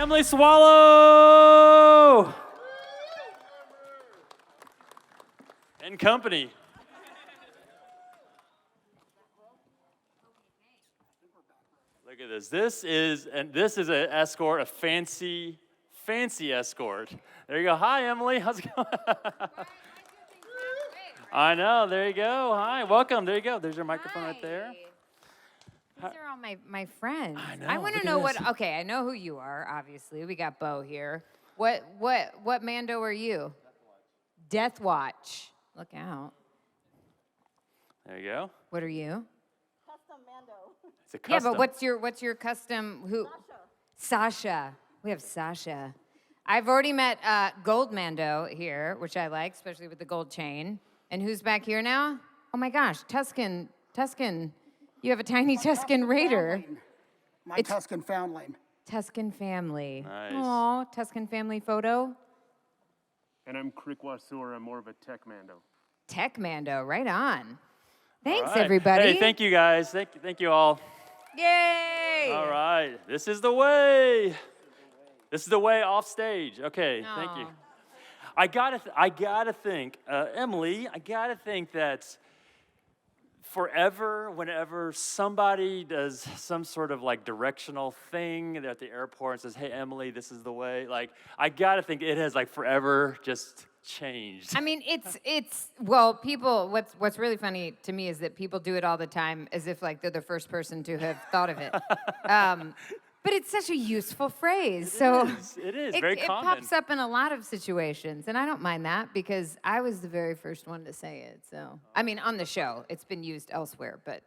Emily Swallow! And company. Look at this. This is an escort, a fancy escort. There you go. Hi, Emily. How's it going? I know. There you go. Hi. Welcome. There you go. There's your microphone right there. These are all my friends. I know. I want to know what. Okay, I know who you are. Obviously, we got Bo here. What Mando are you? Death Watch. Look out. There you go. What are you? Custom Mando. It's a custom. Yeah, but what's your custom? Who? Sasha. We have Sasha. I've already met Gold Mando here, which I like, especially with the gold chain. And who's back here now? Oh my gosh, Tuscan. You have a tiny Tuscan Raider. My Tuscan foundling. Tuscan family. Nice. Aw, Tuscan family photo. And I'm Criquasur. I'm more of a tech Mando. Tech Mando, right on. Thanks, All right. everybody. Hey, thank you guys. Thank you all. Yay! All right, this is the way. This is the way off stage. Okay, thank you. I gotta think, Emily. I gotta think that forever, whenever somebody does some sort of like directional thing at the airport and says, "Hey, Emily, this is the way," like I gotta think it has like forever just changed. I mean, well, people. What's really funny to me is that people do it all the time as if like they're the first person to have thought of it. But it's such a useful phrase. It is very common. It pops up in a lot of situations, and I don't mind that because I was the very first one to say it. So, I mean, on the show, it's been used elsewhere, but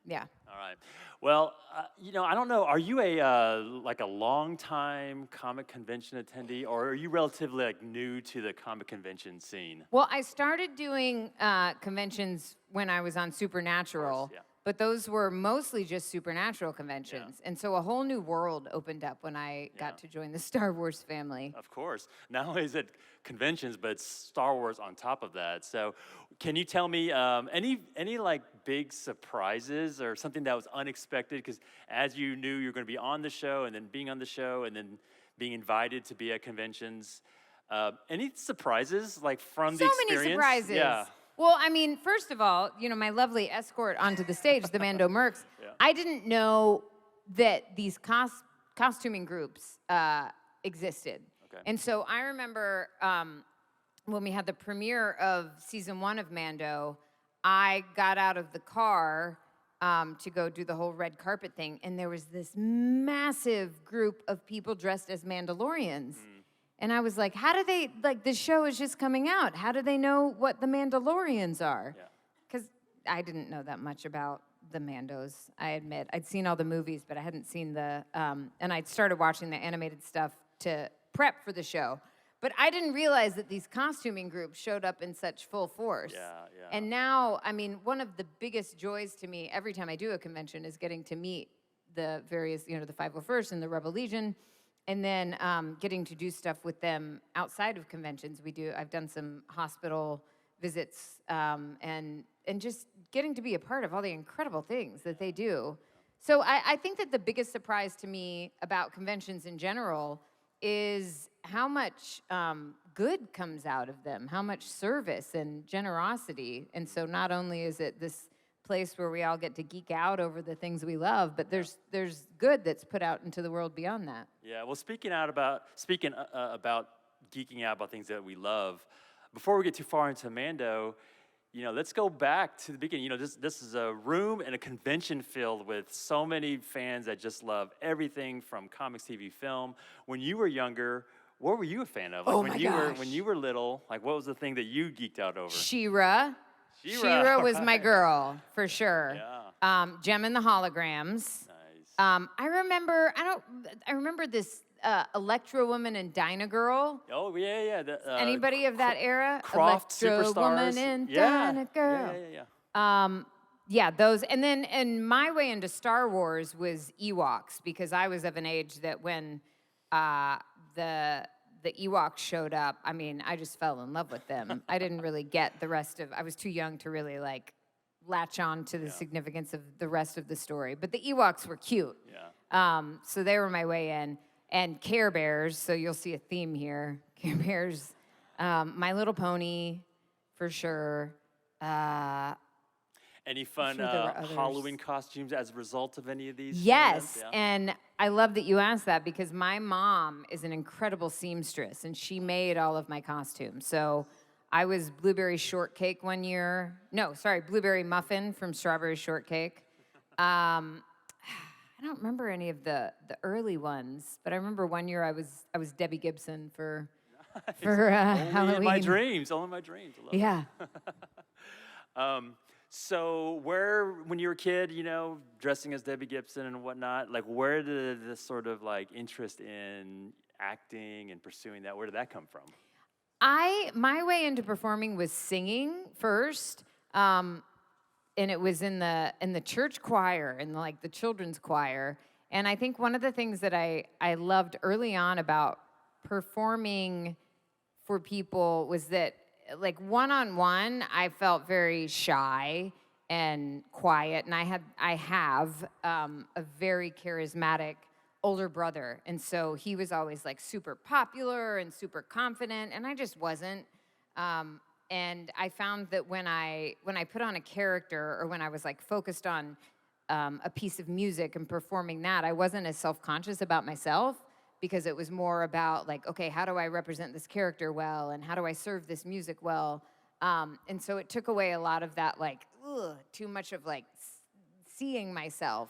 yeah. All right. Well, I don't know. Are you a like a long-time comic convention attendee, or are you relatively like new to the comic convention scene? Well, I started doing conventions when I was on Supernatural. Of course, yeah. But those were mostly just Supernatural conventions. And so a whole new world opened up when I got to join the Star Wars family. Of course. Not only is it conventions, but it's Star Wars on top of that. So can you tell me any like big surprises or something that was unexpected? Because as you knew you were going to be on the show and then being on the show and then being invited to be at conventions, any surprises like from the experience? So many surprises. Yeah. Well, I mean, first of all, my lovely escort onto the stage, the Mando Mercs, I didn't know that these costuming groups existed. Okay. And so I remember when we had the premiere of season 1 of Mando, I got out of the car to go do the whole red carpet thing, and there was this massive group of people dressed as Mandalorians. And I was like, how do they, like, this show is just coming out. How do they know what the Mandalorians are? Because I didn't know that much about the Mandos, I admit. I'd seen all the movies, but I hadn't seen and I'd started watching the animated stuff to prep for the show. But I didn't realize that these costuming groups showed up in such full force. Yeah. And now, I mean, one of the biggest joys to me every time I do a convention is getting to meet the various, the 501st and the Rebel Legion. And then getting to do stuff with them outside of conventions. I've done some hospital visits and just getting to be a part of all the incredible things that they do. So I think that the biggest surprise to me about conventions in general is how much good comes out of them, how much service and generosity. And so not only is it this place where we all get to geek out over the things we love, but there's good that's put out into the world beyond that. Yeah, well, speaking about geeking out about things that we love, before we get too far into Mando, let's go back to the beginning. This is a room and a convention filled with so many fans that just love everything from comics, TV, film. When you were younger, what were you a fan of? Like when you were little, like what was the thing that you geeked out over? She-Ra. She-Ra was my girl, for sure. Yeah. Gem and the Holograms. Nice. I remember this Electro Woman and Dyna Girl. Oh, yeah. Anybody of that era? Croft Electro Superstars. Woman and Dyna Girl. Yeah. Those. And my way into Star Wars was Ewoks, because I was of an age that when the Ewoks showed up, I mean, I just fell in love with them. I didn't really get the rest of, I was too young to really like latch on to the significance of the rest of the story. But the Ewoks were cute. Yeah. So they were my way in. and Care Bears. So you'll see a theme here. Care Bears, My Little Pony, for sure. Any fun sure there were others. Halloween costumes as a result of any of these? Yes, Yeah. and I love that you asked that because my mom is an incredible seamstress, and she made all of my costumes. So I was blueberry shortcake one year. No, sorry, blueberry muffin from Strawberry Shortcake. I don't remember any of the early ones, but I remember one year I was Debbie Gibson for Only Halloween. in my dreams. Only in my dreams. I love it. Yeah. So when you were a kid, dressing as Debbie Gibson and whatnot, like where did this sort of like interest in acting and pursuing that, where did that come from? My way into performing was singing first, and it was in the church choir, in like the children's choir. And I think one of the things that I loved early on about performing for people was that, like, one-on-one, I felt very shy and quiet, and I have a very charismatic older brother, and so he was always like super popular and super confident, and I just wasn't. And I found that when I put on a character, or when I was like focused on a piece of music and performing that, I wasn't as self-conscious about myself, because it was more about like, okay, how do I represent this character well, and how do I serve this music well? And so it took away a lot of that, like, too much of like seeing myself.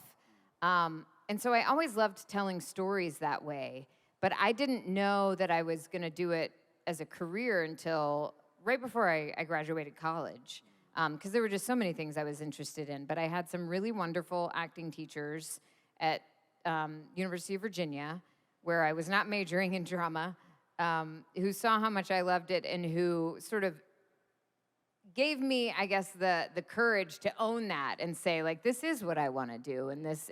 And so I always loved telling stories that way, but I didn't know that I was gonna do it as a career until right before I graduated college, because there were just so many things I was interested in. But I had some really wonderful acting teachers at University of Virginia, where I was not majoring in drama, who saw how much I loved it and who sort of gave me, I guess, the courage to own that and say, like, this is what I want to do, and this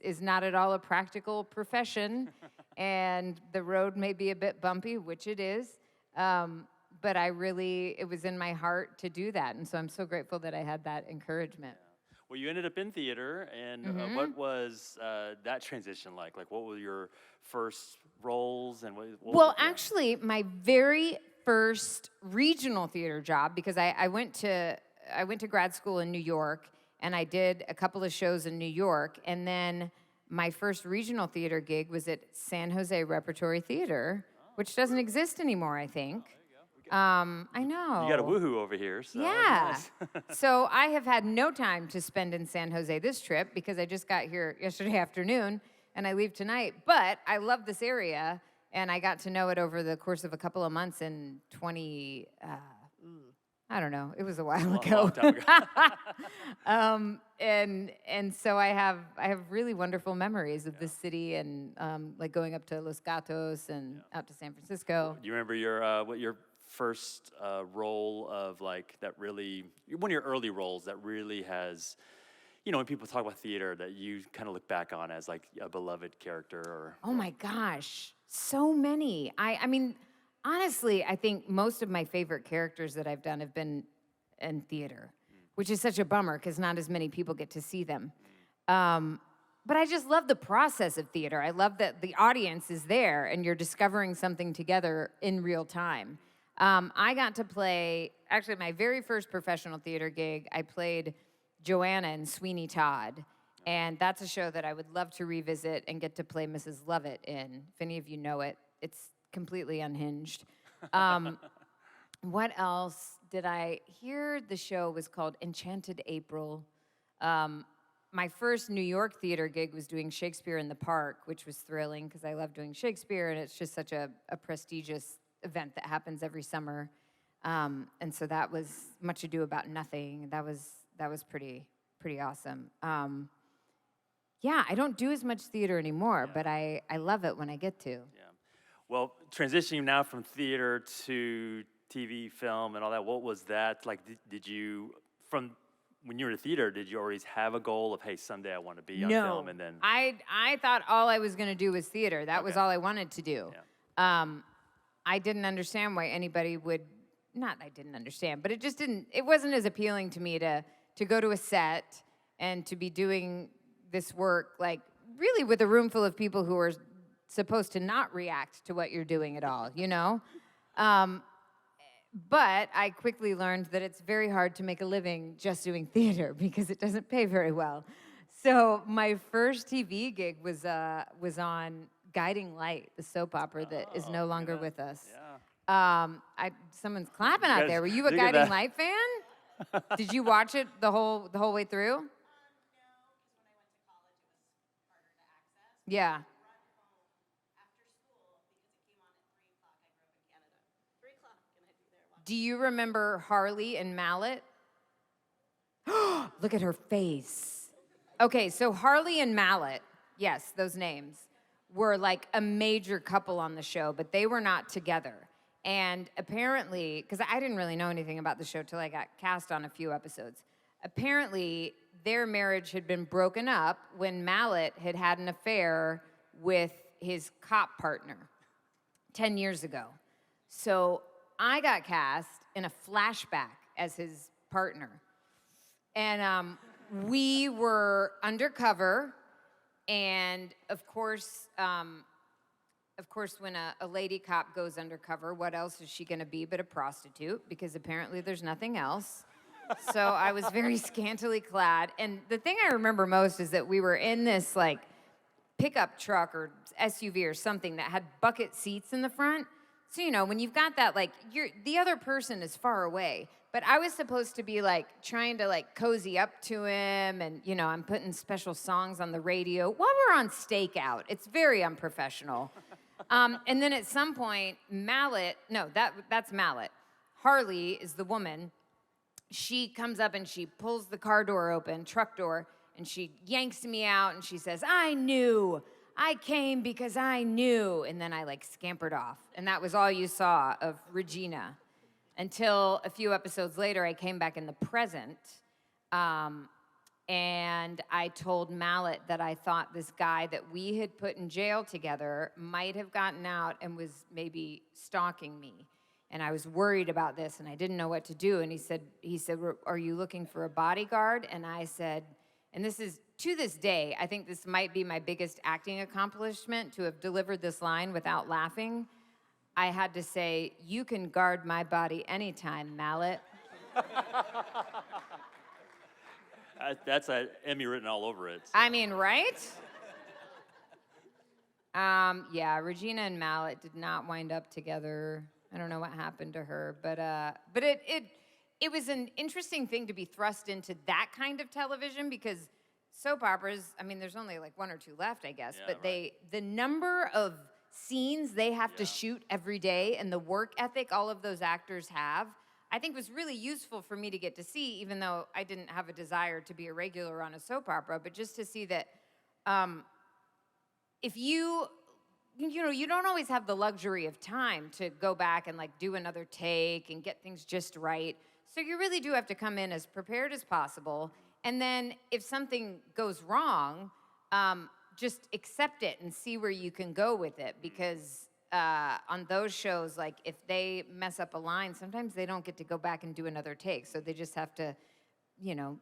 is not at all a practical profession, and the road may be a bit bumpy, which it is, but it was in my heart to do that, and so I'm so grateful that I had that encouragement. Well, you ended up in theater, and what was that transition like? Like, what were your first roles, and what Well, actually, my very first regional theater job, because I went to grad school in New York, and I did a couple of shows in New York, and then my first regional theater gig was at San Jose Repertory Theater, which doesn't exist anymore, I think. I know. You got a woohoo over here. So Yeah. nice. So I have had no time to spend in San Jose this trip, because I just got here yesterday afternoon and I leave tonight. But I love this area, and I got to know it over the course of a couple of months in I don't know. It was a while ago. Long time ago. And so I have really wonderful memories of this city, and like going up to Los Gatos and out to San Francisco. Do you remember your first role of like that really, one of your early roles that really has, when people talk about theater, that you kind of look back on as like a beloved character? Or Oh my gosh, so many. I mean, honestly, I think most of my favorite characters that I've done have been in theater, which is such a bummer because not as many people get to see them. But I just love the process of theater. I love that the audience is there and you're discovering something together in real time. I got to play, actually my very first professional theater gig, I played Joanna in Sweeney Todd. And that's a show that I would love to revisit and get to play Mrs. Lovett in. If any of you know it, it's completely unhinged. What else did I hear? The show was called Enchanted April. My first New York theater gig was doing Shakespeare in the Park, which was thrilling because I love doing Shakespeare, and it's just such a prestigious event that happens every summer. And so that was Much Ado About Nothing. That was pretty awesome. Yeah, I don't do as much theater anymore, but I love it when I get to. Yeah. Well, transitioning now from theater to TV, film, and all that, what was that like? Did you, from when you were in theater, did you always have a goal of, hey, someday I want to be on film? And then I thought all I was going to do was theater. That was all I wanted to do. Yeah. I didn't understand why anybody would, not I didn't understand, but it wasn't as appealing to me to go to a set and to be doing this work, like, really with a room full of people who are supposed to not react to what you're doing at all, you know? But I quickly learned that it's very hard to make a living just doing theater because it doesn't pay very well. So my first TV gig was on Guiding Light, the soap opera that is no longer with us. Yeah. Someone's clapping out there. Were you a look at Guiding that. Light fan? Did you watch it the whole way through? No, because when I went to college, it was harder to access. Yeah. Run home after school because it came on at 3 o'clock. I grew up in Canada. 3 o'clock, and I'd be there watching. Do you remember Harley and Mallet? Look at her face. Okay, so Harley and Mallet, yes, those names, were like a major couple on the show, but they were not together. And apparently, because I didn't really know anything about the show till I got cast on a few episodes, apparently their marriage had been broken up when Mallet had had an affair with his cop partner 10 years ago. So I got cast in a flashback as his partner. And we were undercover, and of course, when a lady cop goes undercover, what else is she gonna be but a prostitute? Because apparently there's nothing else. So I was very scantily clad. And the thing I remember most is that we were in this like pickup truck or SUV or something that had bucket seats in the front. So, you know, when you've got that, like, the other person is far away. But I was supposed to be, like, trying to, like, cozy up to him. And, you know, I'm putting special songs on the radio while we're on stakeout. It's very unprofessional. And then at some point, that's Mallet. Harley is the woman. She comes up and she pulls the car door open, truck door, and she yanks me out and she says, "I knew. I came because I knew." And then I like scampered off. And that was all you saw of Regina until a few episodes later, I came back in the present. And I told Mallet that I thought this guy that we had put in jail together might have gotten out and was maybe stalking me. And I was worried about this and I didn't know what to do. And he said, "Are you looking for a bodyguard?" And I said, and this is, to this day, I think this might be my biggest acting accomplishment, to have delivered this line without laughing. I had to say, "You can guard my body anytime, Mallet." That's an Emmy written all over it. I mean, right? Yeah, Regina and Mallet did not wind up together. I don't know what happened to her, but it was an interesting thing to be thrust into that kind of television, because soap operas, I mean, there's only like 1 or 2 left, I guess, Yeah, but the number of scenes they have to shoot every day and the work ethic all of those actors have, I think was really useful for me to get to see, even though I didn't have a desire to be a regular on a soap opera, but just to see that if you know, you don't always have the luxury of time to go back and like do another take and get things just right. So you really do have to come in as prepared as possible. And then if something goes wrong, just accept it and see where you can go with it. Because on those shows, like if they mess up a line, sometimes they don't get to go back and do another take. So they just have to, you know,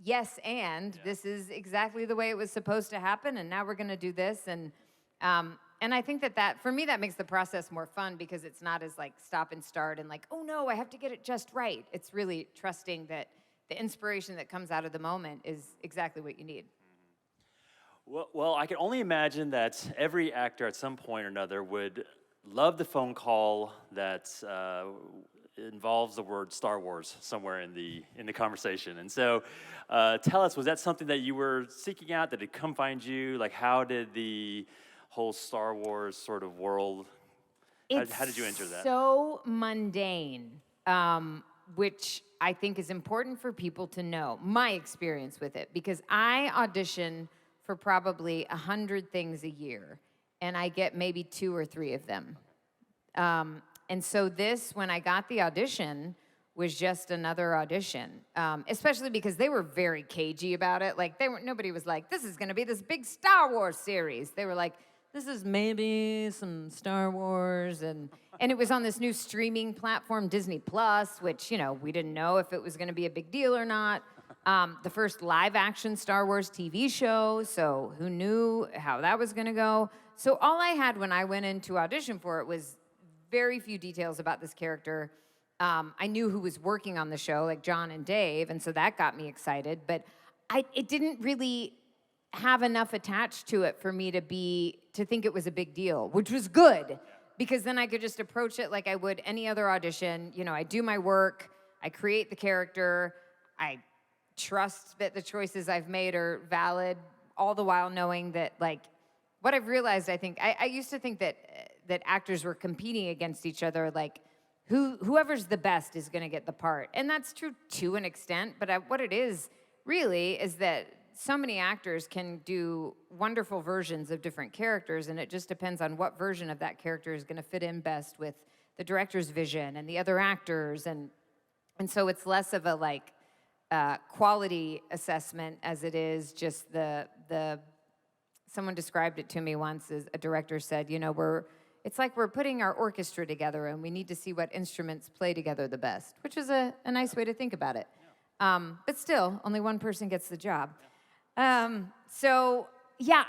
this is exactly the way it was supposed to happen, and now we're going to do this. And I think that for me, that makes the process more fun, because it's not as like stop and start and like, oh no, I have to get it just right. It's really trusting that the inspiration that comes out of the moment is exactly what you need. Well, I can only imagine that every actor at some point or another would love the phone call that involves the word Star Wars somewhere in the conversation. And so tell us, was that something that you were seeking out? Did it come find you? Like, how did the whole Star Wars sort of world, how did you enter that? It's so mundane, which I think is important for people to know, my experience with it, because I audition for probably 100 things a year, and I get maybe 2 or 3 of them. And so when I got the audition, was just another audition, especially because they were very cagey about it. Like, nobody was like, "This is gonna be this big Star Wars series." They were like, "This is maybe some Star Wars," and it was on this new streaming platform, Disney Plus, which, you know, we didn't know if it was gonna be a big deal or not. The first live-action Star Wars TV show, so who knew how that was gonna go? So all I had when I went in to audition for it was very few details about this character. I knew who was working on the show, like John and Dave, and so that got me excited. But it didn't really have enough attached to it for me to think it was a big deal, which was good, because then I could just approach it like I would any other audition. You know, I do my work, I create the character, I trust that the choices I've made are valid, all the while knowing that, like, what I've realized, I think, I used to think that actors were competing against each other, like, whoever's the best is gonna get the part. And that's true to an extent, but what it is really is that so many actors can do wonderful versions of different characters, and it just depends on what version of that character is gonna fit in best with the director's vision and the other actors, and so it's less of a, like, quality assessment as it is just someone described it to me once as a director said, you know, it's like we're putting our orchestra together and we need to see what instruments play together the best, which is a nice way to think about it. But still, only one person gets the job. So yeah,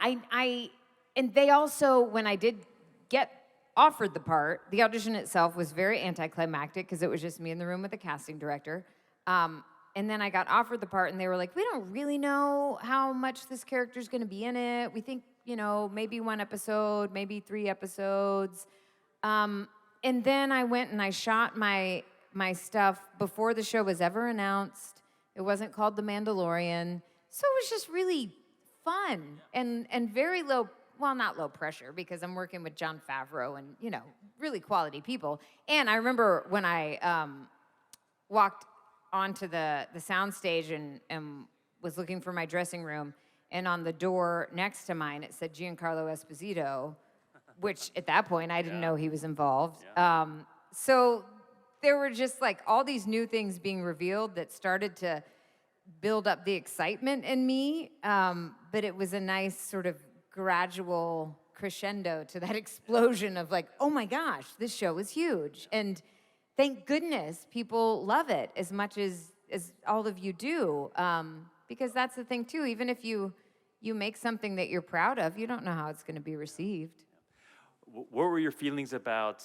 and they also, when I did get offered the part, the audition itself was very anticlimactic because it was just me in the room with the casting director. And then I got offered the part, and they were like, we don't really know how much this character's gonna be in it. We think, you know, maybe 1 episode, maybe 3 episodes. And then I went and I shot my stuff before the show was ever announced. It wasn't called The Mandalorian. So it was just really fun and very low, well, not low pressure, because I'm working with Jon Favreau and, you know, really quality people. And I remember when I walked onto the soundstage and was looking for my dressing room, and on the door next to mine, it said Giancarlo Esposito, which at that point, I didn't know he was involved. Yeah. So there were just like all these new things being revealed that started to build up the excitement in me, but it was a nice sort of gradual crescendo to that explosion of like, oh my gosh, this show is huge. And thank goodness people love it as much as all of you do, because that's the thing too. Even if you make something that you're proud of, you don't know how it's going to be received. What were your feelings about,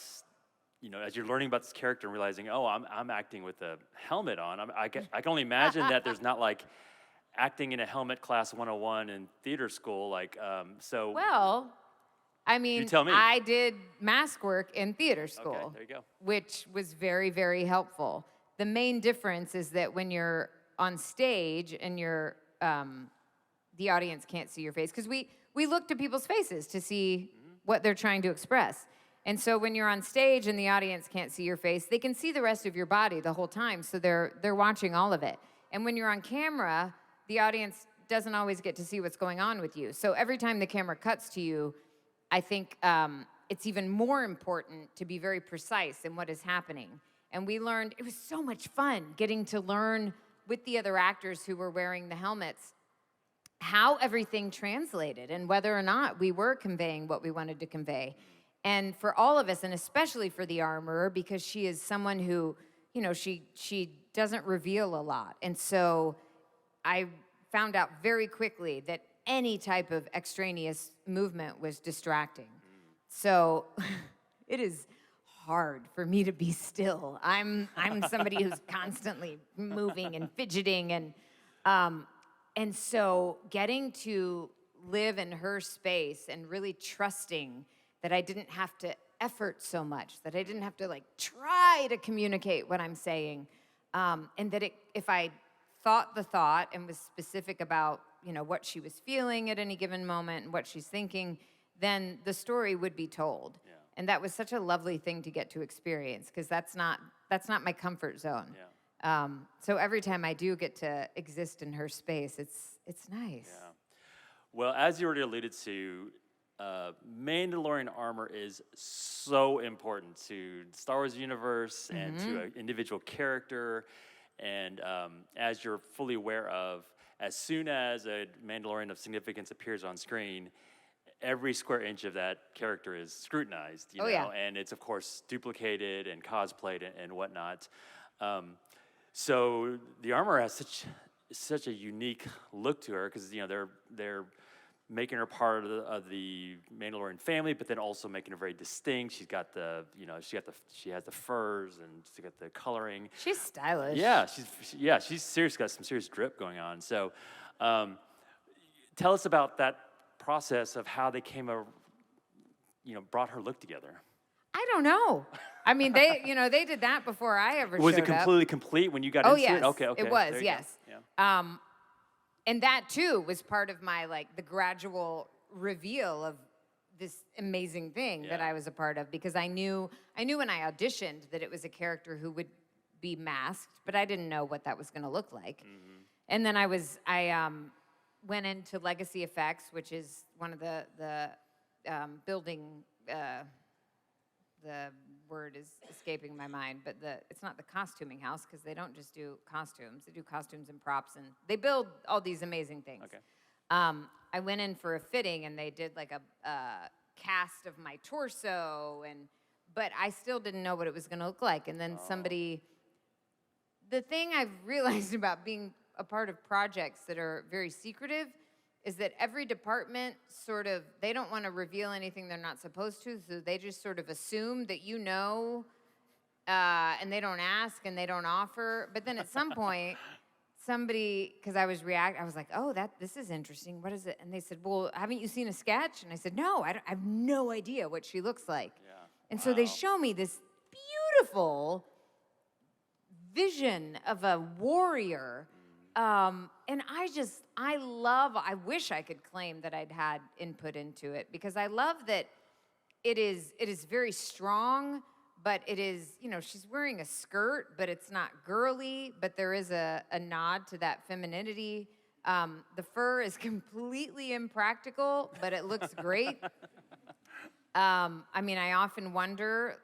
you know, as you're learning about this character and realizing, oh, I'm acting with a helmet on? I can only imagine that there's not like acting in a helmet class 101 in theater school, like so. Well, I mean, you tell me. I did mask work in theater school, Okay, there you go. which was very, very helpful. The main difference is that when you're on stage and you're, the audience can't see your face, because we look to people's faces to see what they're trying to express. And so when you're on stage and the audience can't see your face, they can see the rest of your body the whole time, so they're watching all of it. And when you're on camera, the audience doesn't always get to see what's going on with you. So every time the camera cuts to you, I think it's even more important to be very precise in what is happening. And we learned, it was so much fun getting to learn with the other actors who were wearing the helmets how everything translated and whether or not we were conveying what we wanted to convey. And for all of us, and especially for the armorer, because she is someone who, you know, she doesn't reveal a lot. And so I found out very quickly that any type of extraneous movement was distracting. So it is hard for me to be still. I'm somebody who's constantly moving and fidgeting, and so getting to live in her space and really trusting that I didn't have to effort so much, that I didn't have to like try to communicate what I'm saying, and that if I thought the thought and was specific about, you know, what she was feeling at any given moment and what she's thinking, then the story would be told. Yeah. And that was such a lovely thing to get to experience, because that's not my comfort zone. Yeah. So every time I do get to exist in her space, it's nice. Yeah. Well, as you already alluded to, Mandalorian armor is so important to the Star Wars universe and to an individual character. And as you're fully aware of, as soon as a Mandalorian of significance appears on screen, every square inch of that character is scrutinized, you know? Yeah. And it's, of course, duplicated and cosplayed and whatnot. So the armor has such a unique look to her, because, you know, they're making her part of the Mandalorian family, but then also making her very distinct. She's got the, you know, she has the furs and she's got the coloring. She's stylish. Yeah, she's serious. Got some serious drip going on. So, tell us about that process of how they brought her look together. I don't know. I mean, they did that before I ever Was showed it completely complete when you got Oh, into yes. it? Okay. It was, There you yes. go. Yeah. And that too was part of my the gradual reveal of this amazing thing that I was a part of, because I knew when I auditioned that it was a character who would be masked, but I didn't know what that was going to look like. Mm-hmm. And then I went into Legacy Effects, which is one of the building. The word is escaping my mind, but it's not the costuming house, because they don't just do costumes. They do costumes and props, and they build all these amazing things. Okay. I went in for a fitting, and they did a cast of my torso, but I still didn't know what it was going to look like. And then the thing I've realized about being a part of projects that are very secretive is that every department they don't want to reveal anything they're not supposed to, so they just sort of assume that and they don't ask and they don't offer. But then at some point, somebody, because I was like, oh, this is interesting. What is it? And they said, well, haven't you seen a sketch? And I said, no, I have no idea what she looks like. Yeah. And so they show me this beautiful vision of a warrior. And I wish I could claim that I'd had input into it, because I love that it is very strong, but it is, she's wearing a skirt, but it's not girly, but there is a nod to that femininity. The fur is completely impractical, but it looks great. I often wonder,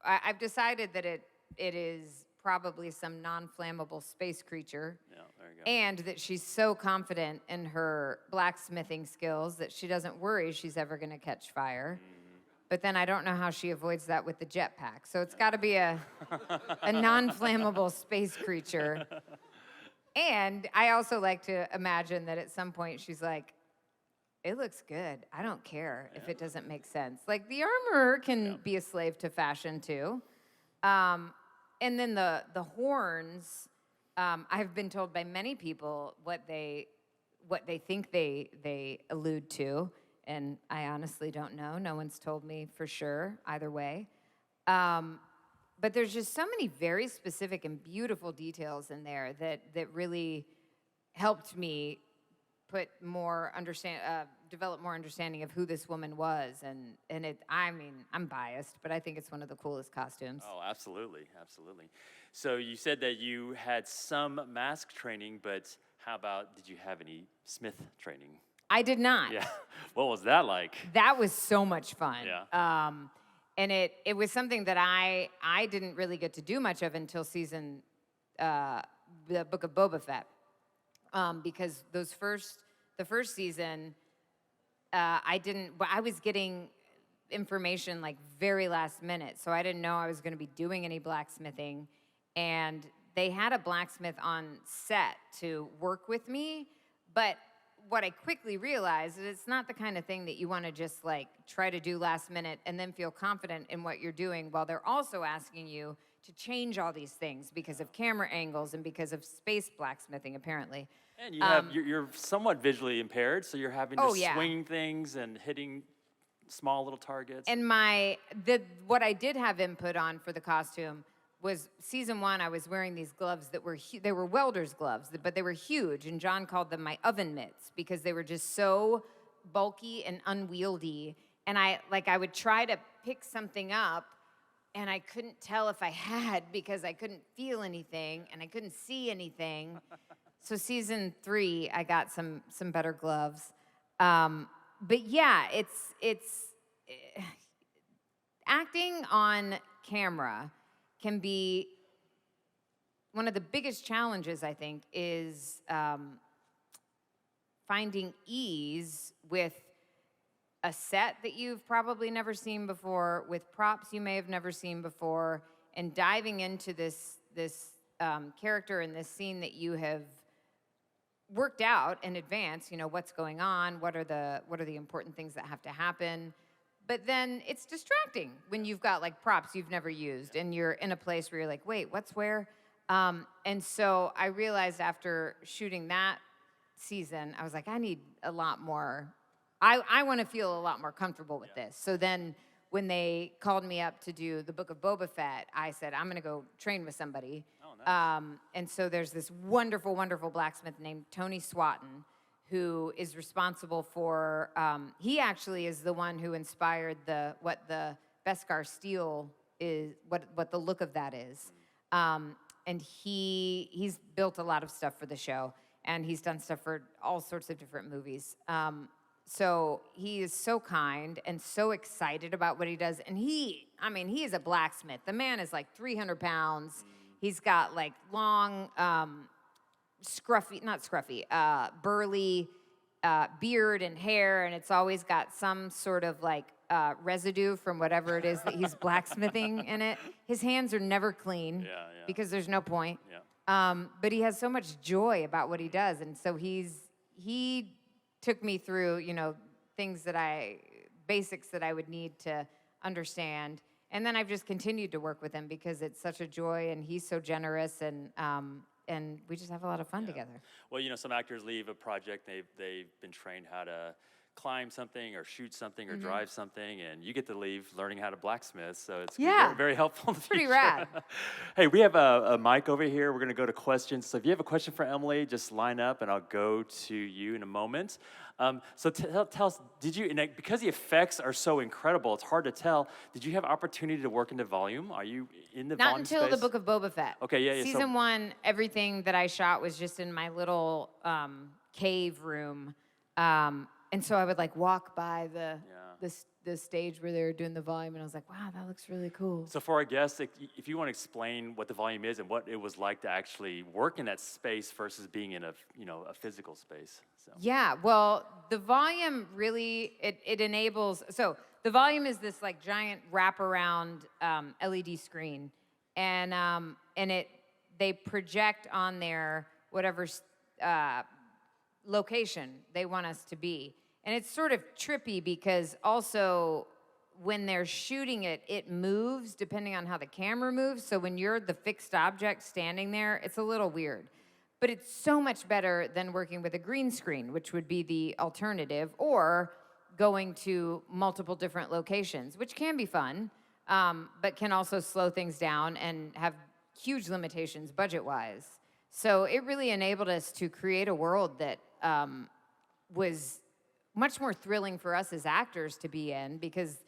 I've decided that it is probably some non-flammable space creature. Yeah, there you go. And that she's so confident in her blacksmithing skills that she doesn't worry she's ever going to catch fire. Mm-hmm. But then I don't know how she avoids that with the jetpack. So it's got to be a non-flammable space creature. And I also like to imagine that at some point she's like, it looks good. I don't care if it doesn't make sense. The armorer can be a slave to fashion too. And then the horns, I've been told by many people what they think they allude to, and I honestly don't know. No one's told me for sure either way. But there's just so many very specific and beautiful details in there that really helped me develop more understanding of who this woman was, and I'm biased, but I think it's one of the coolest costumes. Oh, absolutely. So you said that you had some mask training, but how about, did you have any Smith training? I did not. Yeah. What was that like? That was so much fun. Yeah. And it was something that I didn't really get to do much of until the Book of Boba Fett. Because the first season, I was getting information very last minute, so I didn't know I was going to be doing any blacksmithing, and they had a blacksmith on set to work with me, but what I quickly realized is it's not the kind of thing that you want to just try to do last minute and then feel confident in what you're doing while they're also asking you to change all these things because of camera angles and because of space blacksmithing, apparently. And you're somewhat visually impaired, so you're having to swing things and hitting small little targets. And what I did have input on for the costume was season 1. I was wearing these gloves that were they were welder's gloves, but they were huge, and John called them my oven mitts because they were just so bulky and unwieldy. And I would try to pick something up, and I couldn't tell if I had because I couldn't feel anything and I couldn't see anything. So season 3, I got some better gloves. But yeah, it's acting on camera can be one of the biggest challenges, I think, is finding ease with a set that you've probably never seen before, with props you may have never seen before, and diving into this character in this scene that you have worked out in advance, what's going on, what are the important things that have to happen. But then it's distracting when you've got like props you've never used and you're in a place where you're like, wait, what's where? And so I realized after shooting that season, I was like, I need a lot more. I want to feel a lot more comfortable with this. So then when they called me up to do the Book of Boba Fett, I said, I'm going to go train with somebody. Oh, nice. And so there's this wonderful, wonderful blacksmith named Tony Swatton, who is responsible for, he actually is the one who inspired what the Beskar steel is, what the look of that is. And he's built a lot of stuff for the show, and he's done stuff for all sorts of different movies. So he is so kind and so excited about what he does. And he is a blacksmith. The man is like 300 pounds. He's got like long, burly beard and hair, and it's always got some sort of like residue from whatever it is that he's blacksmithing in it. His hands are never clean because there's no point. Yeah. But he has so much joy about what he does, and so he took me through, basics that I would need to understand. And then I've just continued to work with him because it's such a joy, and he's so generous, and we just have a lot of fun together. Well, some actors leave a project, they've been trained how to climb something or shoot something or drive something, and you get to leave learning how to blacksmith, so it's very, very helpful in the Pretty future. rad. Hey, we have a mic over here. We're going to go to questions. So if you have a question for Emily, just line up, and I'll go to you in a moment. So tell us, because the effects are so incredible, it's hard to tell, did you have opportunity to work into volume? Are you in the volume space? Not until the Book of Boba Fett. Okay, yeah. Season 1, everything that I shot was just in my little cave room. And so I would like walk by the stage where they were doing the volume, and I was like, wow, that looks really cool. So for our guests, if you want to explain what the volume is and what it was like to actually work in that space versus being in a physical space. So. Yeah, well, the volume really, it enables, so the volume is this like giant wraparound LED screen, and they project on there whatever location they want us to be. And it's sort of trippy because also when they're shooting it, it moves depending on how the camera moves. So when you're the fixed object standing there, it's a little weird. But it's so much better than working with a green screen, which would be the alternative, or going to multiple different locations, which can be fun, but can also slow things down and have huge limitations budget-wise. So it really enabled us to create a world that was much more thrilling for us as actors to be in, because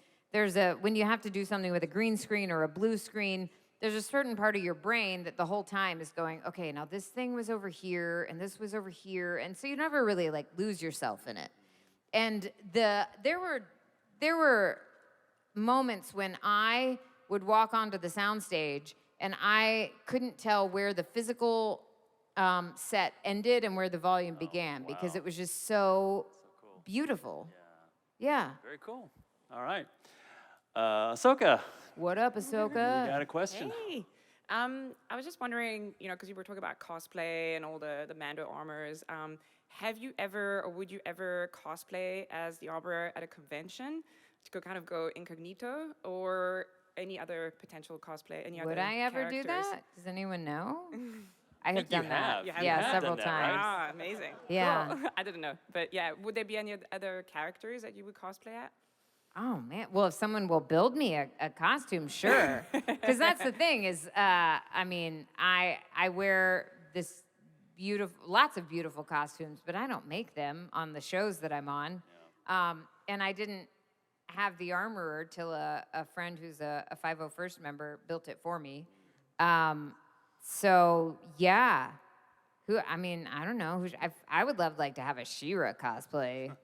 when you have to do something with a green screen or a blue screen, there's a certain part of your brain that the whole time is going, okay, now this thing was over here and this was over here, and so you never really like lose yourself in it. And there were moments when I would walk onto the soundstage and I couldn't tell where the physical set ended and where the volume began, because it was just so cool. Beautiful. Yeah. Very cool. All right. Ahsoka. What up, Ahsoka? You got a question? Hey. I was just wondering, because you were talking about cosplay and all the Mando armors. Have you ever, or would you ever cosplay as the armor at a convention to kind of go incognito, or any other potential cosplay? Would I ever do that? Does anyone know? I have done that. You have several done that, times. right? Ah, amazing. Yeah. Cool. I didn't know. But yeah, would there be any other characters that you would cosplay at? Oh, man. Well, if someone will build me a costume, sure. Because that's the thing is, I wear lots of beautiful costumes, but I don't make them on the shows that I'm on. Yeah. And I didn't have the armorer till a friend who's a 501st member built it for me. So yeah, I don't know. I would love to have a She-Ra cosplay.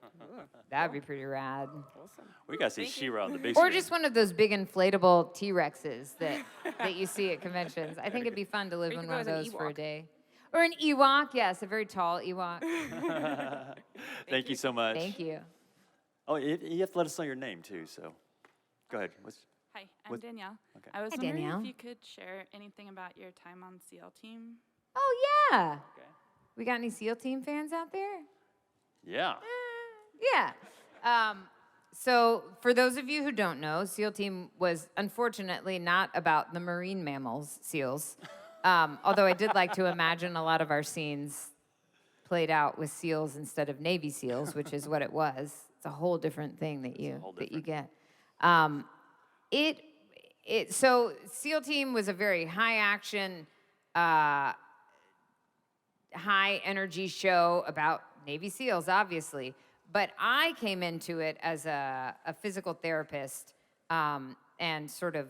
That'd be pretty rad. Awesome. We got to see She-Ra on the big Or screen. just one of those big inflatable T-Rexes that you see at conventions. I think it'd be fun to live in one of those for a day. Or an Ewok, yes, a very tall Ewok. Thank you so much. Thank you. Oh, you have to let us know your name too. So, go ahead. Hi, I'm Danielle. Okay. I was Hi, wondering Danielle. if you could share anything about your time on SEAL team. Oh, yeah. Okay. We got any SEAL Team fans out there? Yeah. Yeah. So for those of you who don't know, SEAL Team was unfortunately not about the marine mammals, seals. Although I did like to imagine a lot of our scenes played out with seals instead of Navy SEALs, which is what it was. It's a whole different thing that you get. So SEAL Team was a very high action, high energy show about Navy SEALs, obviously. But I came into it as a physical therapist and sort of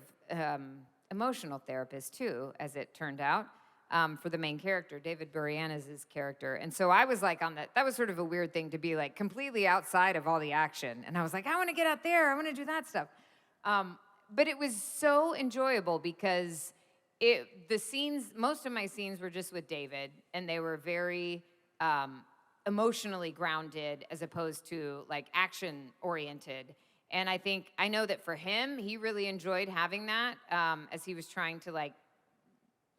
emotional therapist too, as it turned out, for the main character, David Boreanaz's character. And so I was like that was sort of a weird thing to be like completely outside of all the action. And I was like, I want to get out there, I want to do that stuff. But it was so enjoyable because most of my scenes were just with David, and they were very emotionally grounded as opposed to like action oriented. And I know that for him, he really enjoyed having that as he was trying to like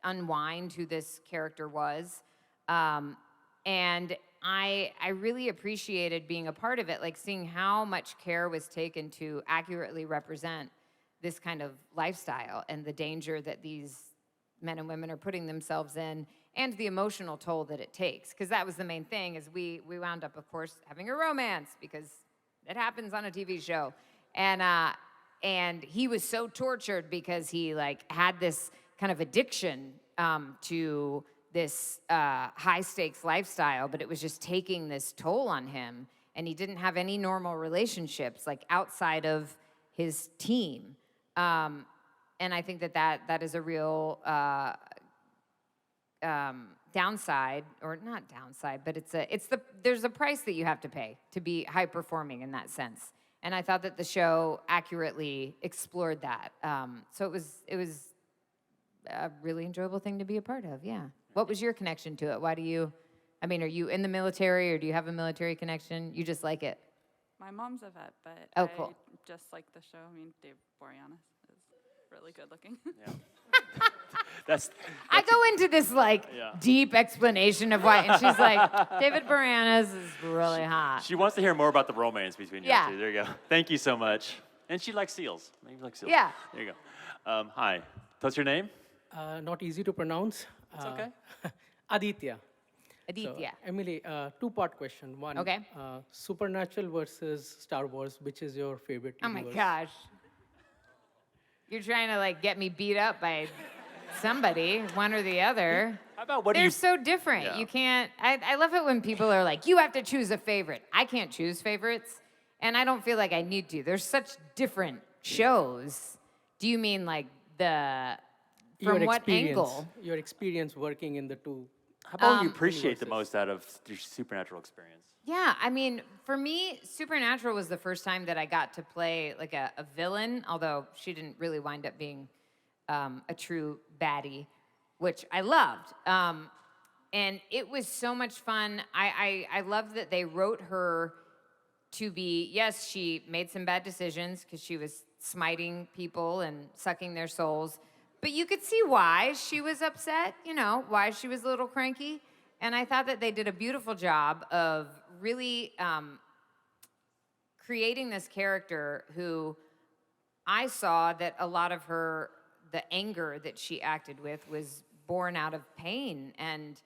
unwind who this character was. And I really appreciated being a part of it, like seeing how much care was taken to accurately represent this kind of lifestyle and the danger that these men and women are putting themselves in, and the emotional toll that it takes. Because that was the main thing, is we wound up, of course, having a romance, because it happens on a TV show. And he was so tortured because he like had this kind of addiction to this high stakes lifestyle, but it was just taking this toll on him. And he didn't have any normal relationships like outside of his team. And I think that is a real downside, or not downside, but there's a price that you have to pay to be high performing in that sense. And I thought that the show accurately explored that. So it was a really enjoyable thing to be a part of. Yeah. What was your connection to it? Are you in the military, or do you have a military connection? You just like it? My mom's a vet, but Oh, cool. I just like the show. I mean, Dave Boreanaz is really good looking. Yeah. That's I go into this deep explanation of why, and she's like, David Boreanaz is really hot. She wants to hear more about the romance between you Yeah. two. There you go. Thank you so much. And she likes seals. Maybe you like seals. Yeah. There you go. Hi. What's your name? Not easy to pronounce. It's okay. Aditya. Aditya. So, Emily, two-part question. One, Okay. Supernatural versus Star Wars, which is your favorite Oh my universe? gosh. You're trying to get me beat up by somebody, one or the other. How about what do They're you... so different. Yeah. You can't, I love it when people are like, you have to choose a favorite. I can't choose favorites, and I don't feel like I need to. There's such different shows. Do you mean from what angle? Your experience working in the two. How about what you appreciate the most out of your supernatural experience? Yeah, I mean, for me, Supernatural was the first time that I got to play like a villain, although she didn't really wind up being a true baddie, which I loved. And it was so much fun. I loved that they wrote her to be, yes, she made some bad decisions because she was smiting people and sucking their souls, but you could see why she was upset, why she was a little cranky. And I thought that they did a beautiful job of really creating this character who I saw that a lot of the anger that she acted with was born out of pain and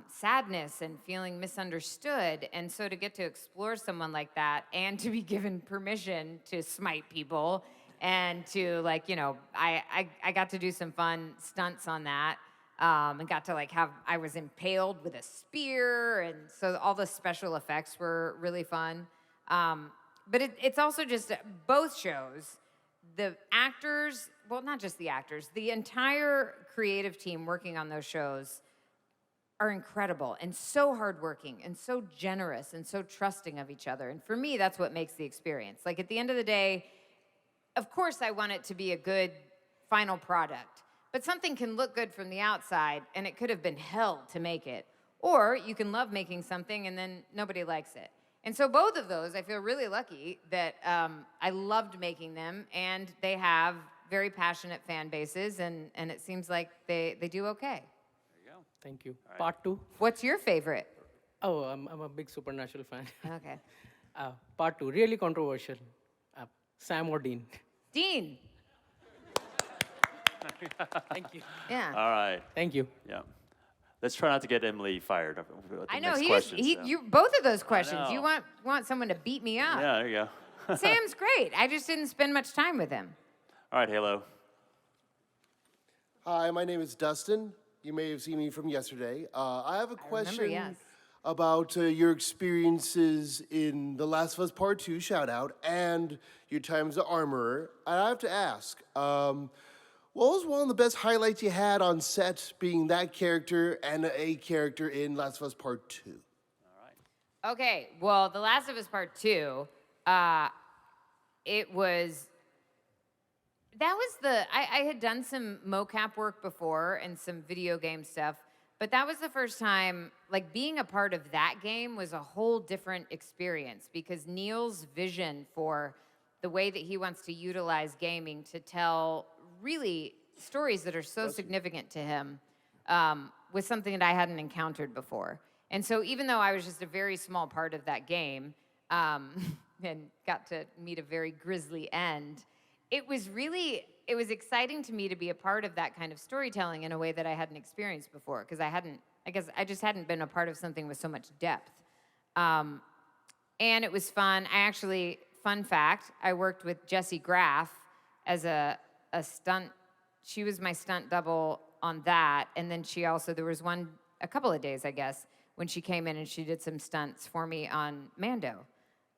sadness and feeling misunderstood. And so to get to explore someone like that and to be given permission to smite people and to I got to do some fun stunts on that. And got to I was impaled with a spear, and so all the special effects were really fun. But it's also just both shows, the actors, well, not just the actors, the entire creative team working on those shows are incredible and so hardworking and so generous and so trusting of each other. And for me, that's what makes the experience. At the end of the day, of course I want it to be a good final product. But something can look good from the outside, and it could have been hell to make it. Or you can love making something, and then nobody likes it. And so both of those, I feel really lucky that I loved making them, and they have very passionate fan bases, and it seems like they do okay. There you go. Thank you. Part 2. What's your favorite? Oh, I'm a big Supernatural fan. Okay. Part 2, really controversial. Sam or Dean? Dean. Thank you. Yeah. All right. Thank you. Yeah. Let's try not to get Emily fired with the I know next he is. question, so. You both of those questions. You know. want someone to beat me up. Yeah, there you go. Sam's great. I just didn't spend much time with him. All right, Halo. Hi, my name is Dustin. You may have seen me from yesterday. I have a question yes. about your experiences in The Last of Us Part 2, shout out, and your time as an armorer. I have to ask, what was one of the best highlights you had on set being that character and a character in Last of Us Part 2? Okay, well, The Last of Us Part 2, I had done some mocap work before and some video game stuff, but that was the first time, like, being a part of that game was a whole different experience because Neil's vision for the way that he wants to utilize gaming to tell really stories that are so significant to him was something that I hadn't encountered before. And so even though I was just a very small part of that game and got to meet a very grisly end, it was exciting to me to be a part of that kind of storytelling in a way that I hadn't experienced before because I just hadn't been a part of something with so much depth. And it was fun. Fun fact, I worked with Jessie Graff as a stunt. She was my stunt double on that. And then there was a couple of days, I guess, when she came in and she did some stunts for me on Mando.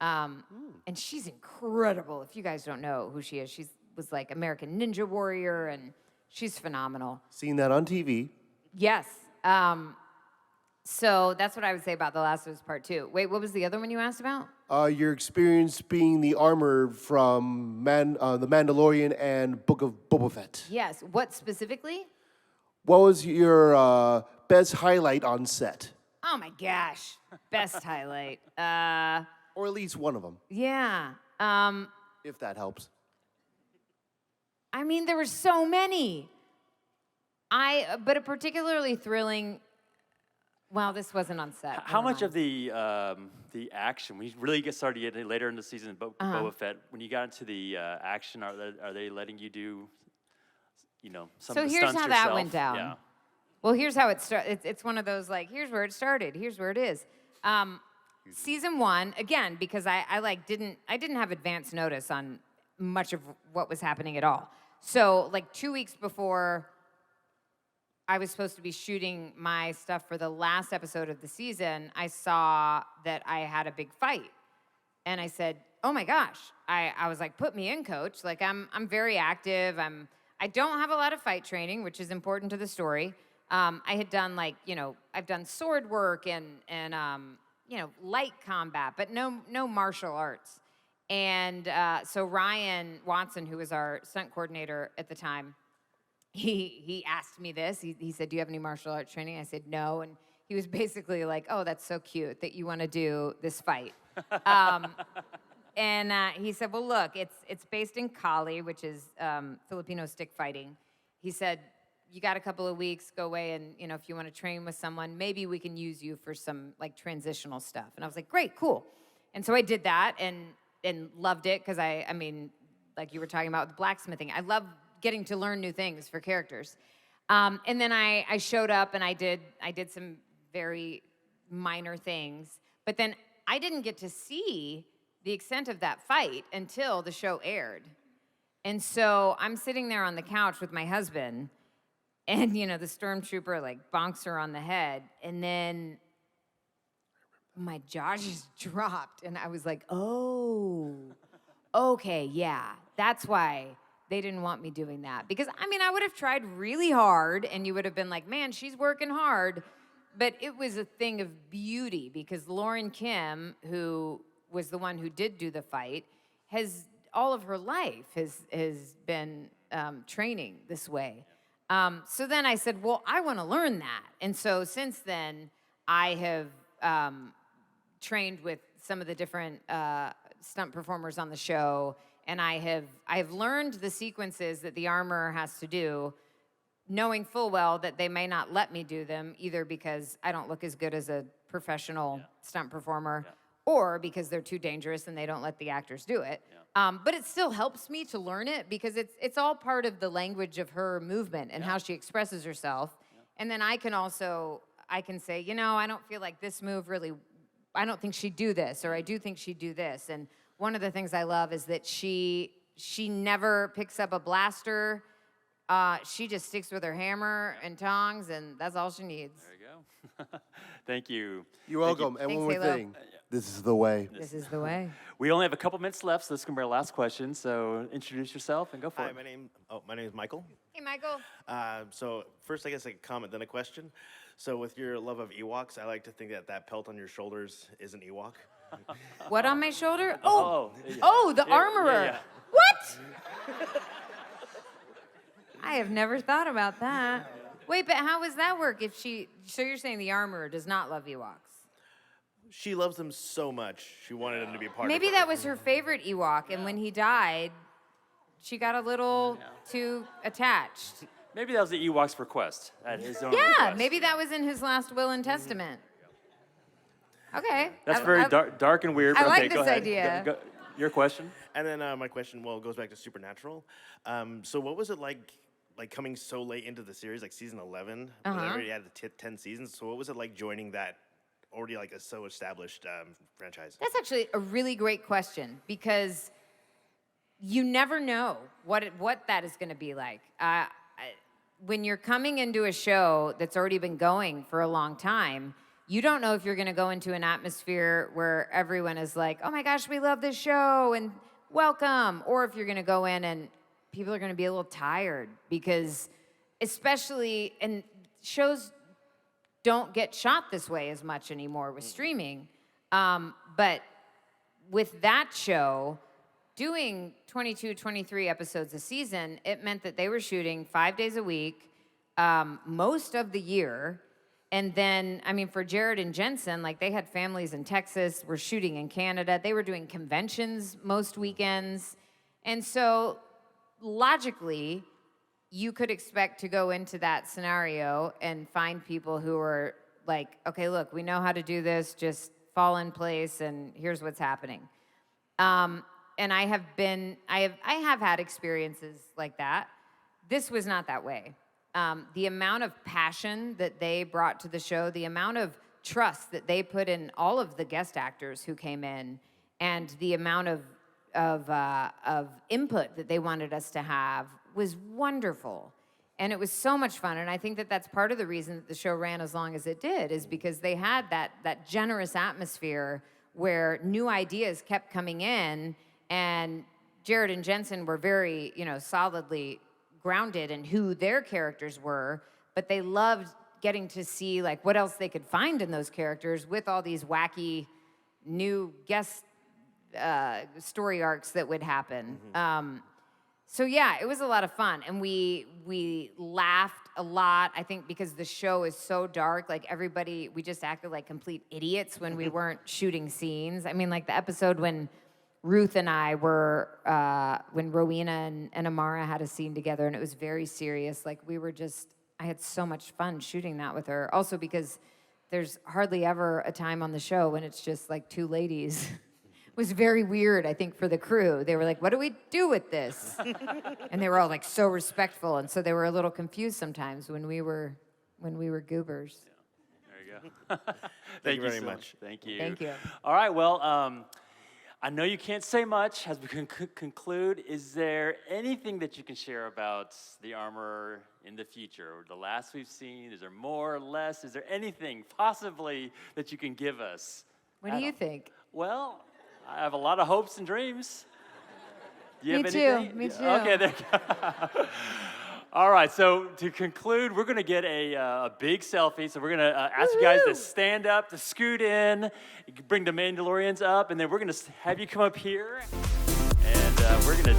And she's incredible. If you guys don't know who she is, she was like American Ninja Warrior, and she's phenomenal. Seen that on TV. Yes. So that's what I would say about The Last of Us Part 2. Wait, what was the other one you asked about? Your experience being the armor from The Mandalorian and Book of Boba Fett. Yes. What specifically? What was your best highlight on set? Oh my gosh. Best highlight. Or at least one of them, Yeah. if that helps. I mean, there were so many. But a particularly thrilling. Well, this wasn't on set. How Never much of mind. the action, we really started getting later in the season in Boba Fett, when you got into the action, are they letting you do, some of the So here's stunts how yourself? that went down. Yeah. Well, here's how it started. It's one of those, like, here's where it started. Here's where it is. Season 1, again, because I didn't have advance notice on much of what was happening at all. So, like, 2 weeks before I was supposed to be shooting my stuff for the last episode of the season, I saw that I had a big fight. And I said, oh my gosh. I was like, put me in, coach. Like, I'm very active. I don't have a lot of fight training, which is important to the story. I had done, like, I've done sword work and light combat, but no martial arts. And so Ryan Watson, who was our stunt coordinator at the time, he asked me this. He said, do you have any martial arts training? I said, no. And he was basically like, oh, that's so cute that you want to do this fight. And he said, well, look, it's based in Kali, which is Filipino stick fighting. He said, you got a couple of weeks, go away, and if you want to train with someone, maybe we can use you for some like transitional stuff. And I was like, great, cool. And so I did that and loved it because I mean, like you were talking about with blacksmithing, I love getting to learn new things for characters. And then I showed up and I did some very minor things, but then I didn't get to see the extent of that fight until the show aired. And so I'm sitting there on the couch with my husband, and the stormtrooper like bonks her on the head, and then my jaw just dropped, and I was like, oh, okay, yeah, that's why they didn't want me doing that. Because, I mean, I would have tried really hard, and you would have been like, man, she's working hard. But it was a thing of beauty, because Lauren Kim, who was the one who did do the fight, has all of her life has been training this way. So then I said, well, I want to learn that. And so since then, I have trained with some of the different stunt performers on the show, and I have learned the sequences that the armor has to do knowing full well that they may not let me do them, either because I don't look as good as a professional stunt performer, or because they're too dangerous and they don't let the actors do it. But it still helps me to learn it because it's all part of the language of her movement and how she expresses herself. And then I can say, you know, I don't feel like this move really, I don't think she'd do this, or I do think she'd do this. And one of the things I love is that she never picks up a blaster. She just sticks with her hammer and tongs, and that's all she needs. There you go. Thank you. You're welcome. And Thanks, one more Halo. thing. This is the way. This is the way. We only have a couple minutes left, so this is going to be our last question. So introduce yourself and go for Hi, it. my name is Michael. Hey, Michael. So first, I guess a comment, then a question. So with your love of Ewoks, I like to think that pelt on your shoulders is an Ewok. What on my shoulder? Oh, The armorer. yeah. What? I have never thought about that. Wait, but how does that work? So you're saying the armorer does not love Ewoks? She loves them so much, she wanted them to be part Maybe of her. that was her favorite Ewok, and when he died, she got a little too attached. Maybe that was the Ewok's request at his own Yeah, request. maybe that was in his last will and testament. Okay. That's very dark and weird. I but like okay, go this ahead. idea. Your question? And then my question, goes back to Supernatural. So what was it like coming so late into the series, like season 11? They already had the 10 seasons. So what was it like joining that already like a so established franchise? That's actually a really great question because you never know what that is going to be like. When you're coming into a show that's already been going for a long time, you don't know if you're going to go into an atmosphere where everyone is like, oh my gosh, we love this show and welcome. Or if you're going to go in and people are going to be a little tired because especially, and shows don't get shot this way as much anymore with streaming. But with that show, doing 22, 23 episodes a season, it meant that they were shooting 5 days a week, most of the year. And then, I mean, for Jared and Jensen, like they had families in Texas, were shooting in Canada. They were doing conventions most weekends. And so logically, you could expect to go into that scenario and find people who are like, okay, look, we know how to do this, just fall in place and here's what's happening. And I have had experiences like that. This was not that way. The amount of passion that they brought to the show, the amount of trust that they put in all of the guest actors who came in, and the amount of input that they wanted us to have was wonderful. And it was so much fun. And I think that that's part of the reason that the show ran as long as it did, is because they had that generous atmosphere where new ideas kept coming in, and Jared and Jensen were very, solidly grounded in who their characters were, but they loved getting to see like what else they could find in those characters with all these wacky new guest story arcs that would happen. So yeah, it was a lot of fun, and we laughed a lot. I think because the show is so dark, like everybody, we just acted like complete idiots when we weren't shooting scenes. I mean, like the episode when Ruth and I were, when Rowena and Amara had a scene together, and it was very serious. Like I had so much fun shooting that with her. Also because there's hardly ever a time on the show when it's just like two ladies. It was very weird, I think, for the crew. They were like, what do we do with this? And they were all like so respectful, and so they were a little confused sometimes when we were goobers. There you go. Thank you very so much. Thank you. Thank you. All right, well, I know you can't say much as we conclude. Is there anything that you can share about the Armorer in the future? Or the last we've seen, is there more or less? Is there anything possibly that you can give us? What do you think? Well, I have a lot of hopes and dreams. Do you Me have too, anything? me too. Okay, there you go. All right, so to conclude, we're going to get a big selfie. So we're going to ask you guys to stand up, to scoot in, bring the Mandalorians up, and then we're going to have you come up here, and we're going to